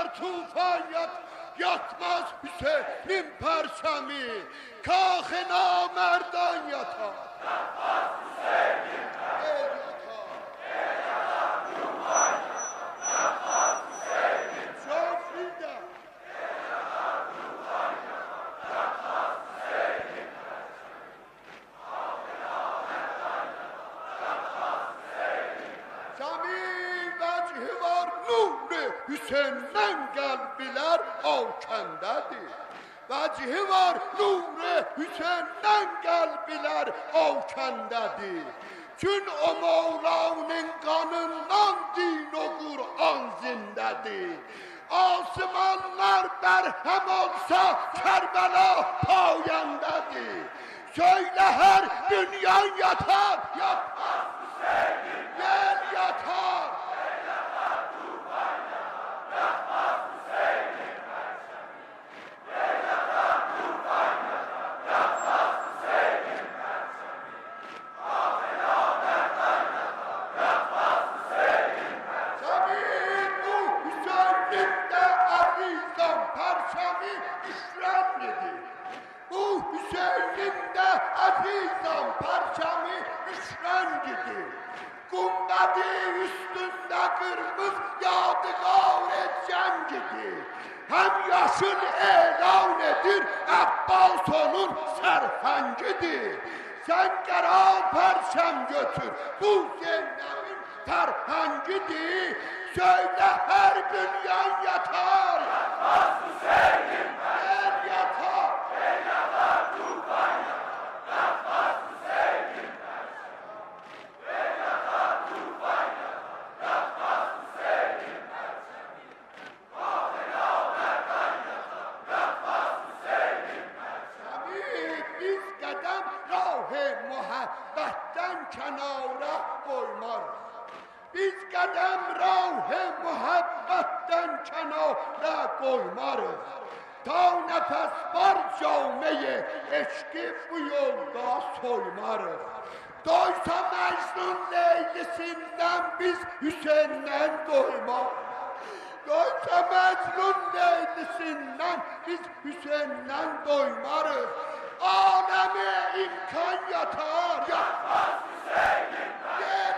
Tufan yatmaz Hüseyin'in perçemi, kâh-ı namerdan yatar. Yatmaz Hüseyin'in El yatar. el yatar, tufan yatar. Yatmaz Hüseyin'in Şafide. el yatar, tufan yatar. Yatmaz Hüseyin'in kâh-ı namerdan yatar. Yatmaz Hüseyin'in Cemil vecihi var nuri Hüseyin'den gelbiler avkendedir. Vecihi var nuri Hüseyin'den gelbiler avkendedir. Çün o Mevla'nın kanından din o Kur'an zindedir. Asmanlar berhem olsa Kerbela payendedir. Söyle her dünyan yatar, yatmaz Hüseyin'in gel yatar. el yatar, tufan yatar. Yatmaz Hüseyin'in perçemi. El yatar, tufan yatar. Yatmaz Hüseyin'in perçemi. Kâh-ı namerdan yatar. Yatmaz Hüseyin'in perçemi. Cemil bu Hüseyin'in de azizden perçemi işrenlidir. Bu Hüseyin'in de azizden perçemi işrenlidir. Gumbedi üstünde kırmızı yadigar et cengidir. Hem yaşıl elan edir Abbas onun serhengidir. Sen gel al perçem götür bu Zeynep'in terhengidir. Söyle her gün yan yatar. Yatmaz Hüseyin'in Gel yatar. el yatar, tufan yatar. Yatmaz Hüseyin'in perçemi. El yatar, tufan yatar. Yatmaz Hüseyin'in perçemi. Kâh-ı namerdan yatar. Yatmaz Hüseyin'in perçemi. Biz kadem rah-ı muhabbetten kenara koymarız. Biz kadem rah-ı muhabbetten kenara koymarız. Ta nefes var camiye eşki bu yolda soymarız. Doysa Mecnun Leylisinden biz Hüseyin'den doymarız. Doysa Mecnun Leylisinden biz Hüseyin'den doymarız. Aleme imkan yatar. Yatmaz Hüseyin'in Gel